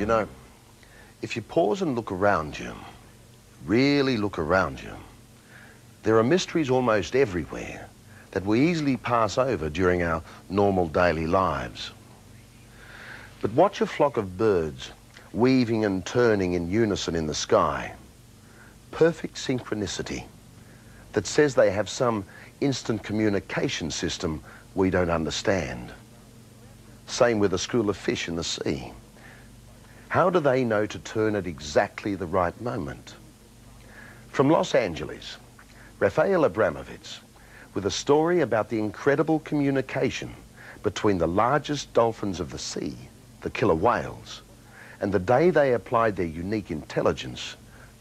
You know, if you pause and look around you, really look around you, there are mysteries almost everywhere that we easily pass over during our normal daily lives. But watch a flock of birds weaving and turning in unison in the sky. Perfect synchronicity that says they have some instant communication system we don't understand. Same with a school of fish in the sea. How do they know to turn at exactly the right moment? From Los Angeles, Rafael Abramovitz, with a story about the incredible communication between the largest dolphins of the sea, the killer whales, and the day they applied their unique intelligence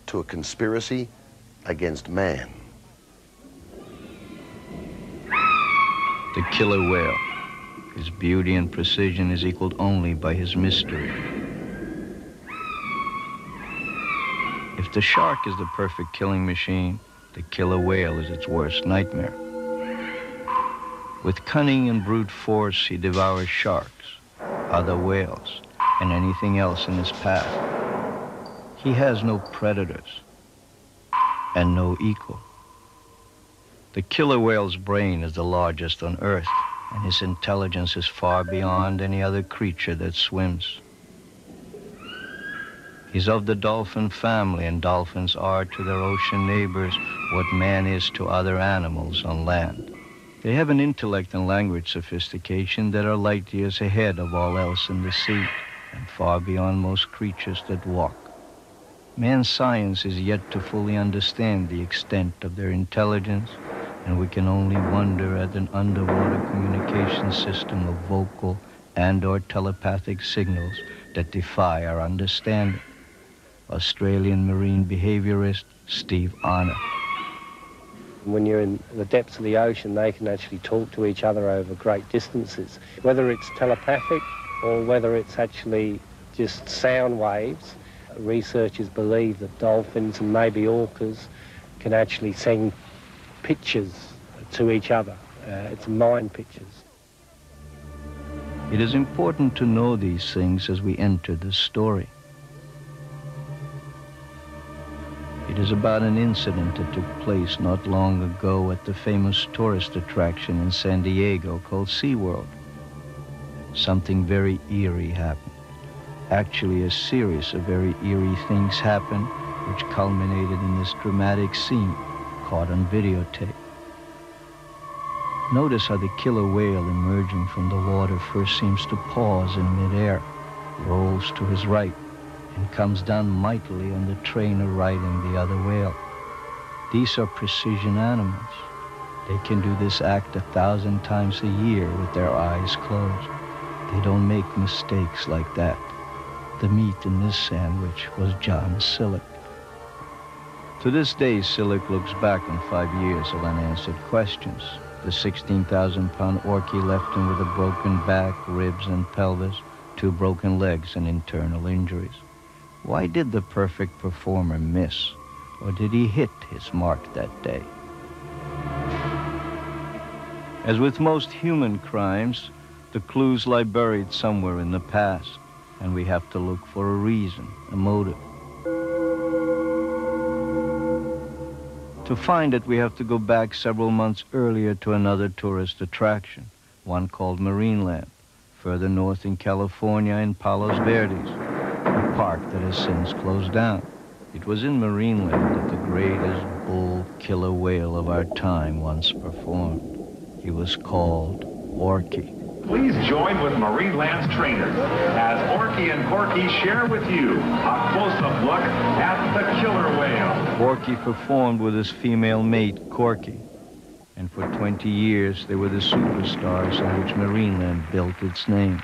to a conspiracy against man. The killer whale. His beauty and precision is equaled only by his mystery. If the shark is the perfect killing machine, the killer whale is its worst nightmare. With cunning and brute force, he devours sharks, other whales, and anything else in his path. He has no predators and no equal. The killer whale's brain is the largest on Earth, and his intelligence is far beyond any other creature that swims. He's of the dolphin family, and dolphins are to their ocean neighbors what man is to other animals on land. They have an intellect and language sophistication that are light years ahead of all else in the sea, and far beyond most creatures that walk. Man's science is yet to fully understand the extent of their intelligence, and we can only wonder at an underwater communication system of vocal and/or telepathic signals that defy our understanding. Australian marine behaviorist Steve Arnott. When you're in the depths of the ocean, they can actually talk to each other over great distances. Whether it's telepathic or whether it's actually just sound waves, researchers believe that dolphins and maybe orcas can actually send pictures to each other. It's mind pictures. It is important to know these things as we enter this story. It is about an incident that took place not long ago at the famous tourist attraction in San Diego called SeaWorld. Something very eerie happened. Actually, a series of very eerie things happened, which culminated in this dramatic scene caught on videotape. Notice how the killer whale emerging from the water first seems to pause in midair, rolls to his right, and comes down mightily on the trainer riding the other whale. These are precision animals. They can do this act 1,000 times a year with their eyes closed. They don't make mistakes like that. The meat in this sandwich was John Sillick. To this day, Sillick looks back on 5 years of unanswered questions. The 16,000-pound Orky left him with a broken back, ribs, and pelvis, 2 broken legs, and internal injuries. Why did the perfect performer miss? Or did he hit his mark that day? As with most human crimes, the clues lie buried somewhere in the past, and we have to look for a reason, a motive. To find it, we have to go back several months earlier to another tourist attraction, one called Marineland, further north in California in Palos Verdes, a park that has since closed down. It was in Marineland that the greatest bull killer whale of our time once performed. He was called Orky. Please join with Marineland's trainers as Orky and Corky share with you a close-up look at the killer whale. Orky performed with his female mate, Corky, and for 20 years they were the superstars on which Marineland built its name.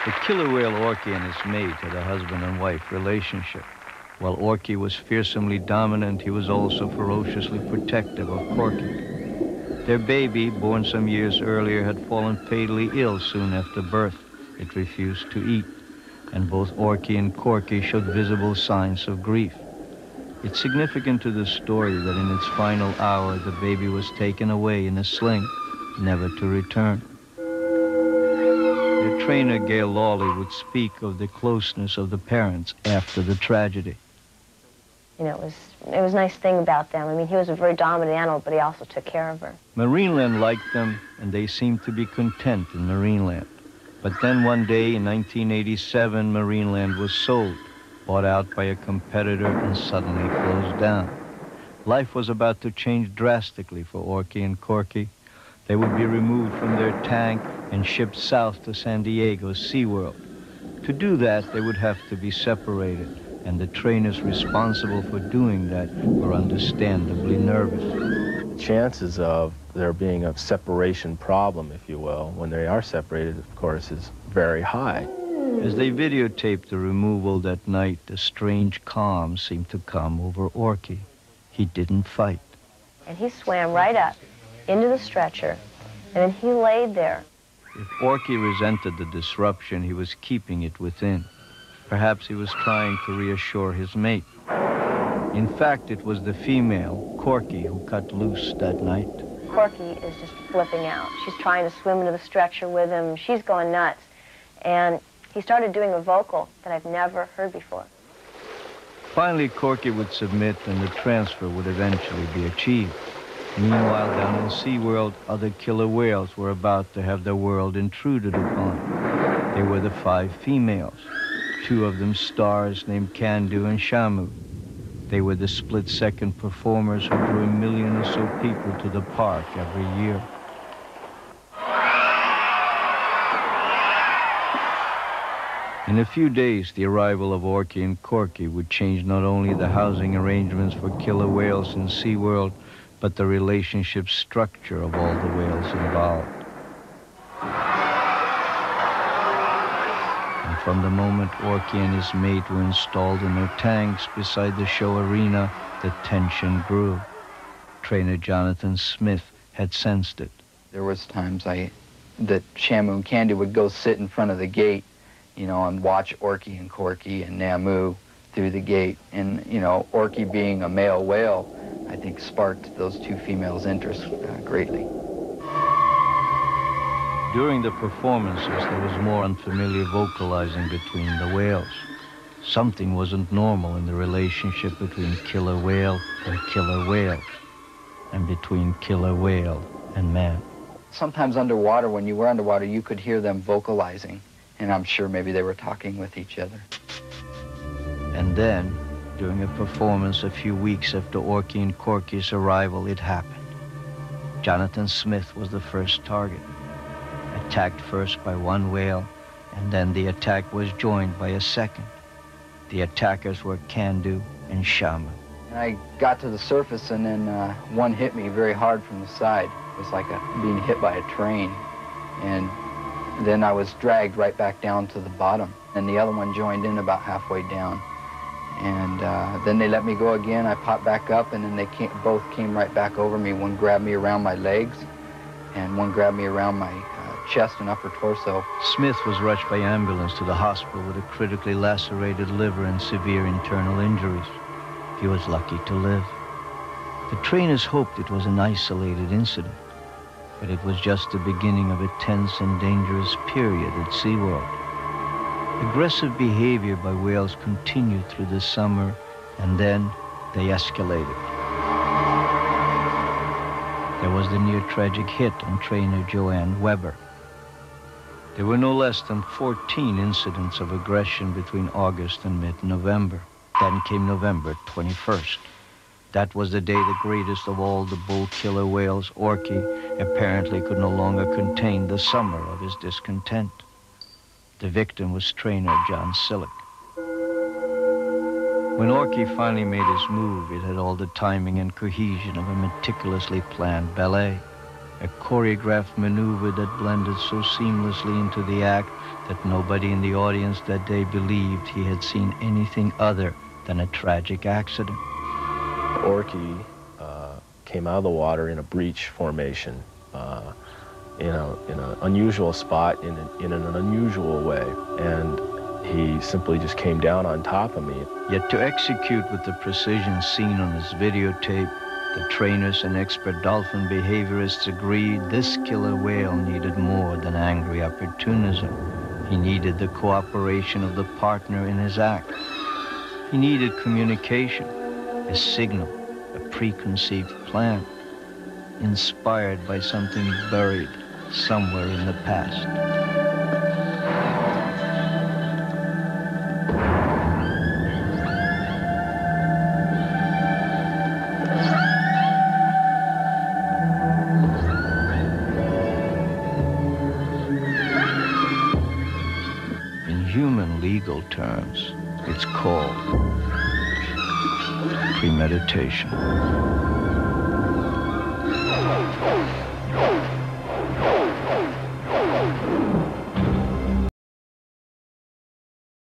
The killer whale Orky and his mate had a husband and wife relationship. While Orky was fearsomely dominant, he was also ferociously protective of Corky. Their baby, born some years earlier, had fallen fatally ill soon after birth. It refused to eat, and both Orky and Corky showed visible signs of grief. It's significant to the story that in its final hour, the baby was taken away in a sling, never to return. The trainer, Gail Lawley, would speak of the closeness of the parents after the tragedy. You know, it was a nice thing about them. I mean, he was a very dominant animal, but he also took care of her. Marineland liked them, and they seemed to be content in Marineland. But then one day in 1987, Marineland was sold, bought out by a competitor, and suddenly closed down. Life was about to change drastically for Orky and Corky. They would be removed from their tank and shipped south to San Diego's SeaWorld. To do that, they would have to be separated, and the trainers responsible for doing that were understandably nervous. The chances of there being a separation problem, if you will, when they are separated, of course, is very high. As they videotaped the removal that night, a strange calm seemed to come over Orky. He didn't fight. And he swam right up into the stretcher, and then he laid there. If Orky resented the disruption, he was keeping it within. Perhaps he was trying to reassure his mate. In fact, it was the female, Corky, who cut loose that night. Corky is just flipping out. She's trying to swim into the stretcher with him. She's going nuts. And he started doing a vocal that I've never heard before. Finally, Corky would submit, and the transfer would eventually be achieved. Meanwhile, down in SeaWorld, other killer whales were about to have their world intruded upon. They were the 5 females, 2 of them stars named Candu and Shamu. They were the split-second performers who drew 1 million or so people to the park every year. In a few days, the arrival of Orky and Corky would change not only the housing arrangements for killer whales in SeaWorld, but the relationship structure of all the whales involved. And from the moment Orky and his mate were installed in their tanks beside the show arena, the tension grew. Trainer Jonathan Smith had sensed it. There was times that Shamu and Candu would go sit in front of the gate, you know, and watch Orky and Corky and Namu through the gate. And, you know, Orky being a male whale, I think sparked those 2 females' interest greatly. During the performances, there was more unfamiliar vocalizing between the whales. Something wasn't normal in the relationship between killer whale and killer whales, and between killer whale and man. Sometimes underwater, when you were underwater, you could hear them vocalizing, and I'm sure maybe they were talking with each other. And then, during a performance a few weeks after Orky and Corky's arrival, it happened. Jonathan Smith was the first target. Attacked first by 1 whale, and then the attack was joined by a second. The attackers were Candu and Shamu. And I got to the surface, and then one hit me very hard from the side. It was like being hit by a train. And then I was dragged right back down to the bottom, and the other one joined in about halfway down. And then they let me go again. I popped back up, and then they both came right back over me. One grabbed me around my legs, and one grabbed me around my chest and upper torso. Smith was rushed by ambulance to the hospital with a critically lacerated liver and severe internal injuries. He was lucky to live. The trainers hoped it was an isolated incident, but it was just the beginning of a tense and dangerous period at SeaWorld. Aggressive behavior by whales continued through the summer, and then they escalated. There was the near-tragic hit on trainer Joanne Weber. There were no less than 14 incidents of aggression between August and mid-November. Then came November 21st. That was the day the greatest of all the bull killer whales, Orky, apparently could no longer contain the summer of his discontent. The victim was trainer John Sillick. When Orky finally made his move, it had all the timing and cohesion of a meticulously planned ballet, a choreographed maneuver that blended so seamlessly into the act that nobody in the audience that day believed he had seen anything other than a tragic accident. Orky came out of the water in a breach formation, in an unusual spot, in an unusual way, and he simply just came down on top of me. Yet to execute with the precision seen on his videotape, The trainers and expert dolphin behaviorists agreed this killer whale needed more than angry opportunism. He needed the cooperation of the partner in his act. He needed communication, a signal, a preconceived plan, inspired by something buried somewhere in the past. In human legal terms, it's called premeditation.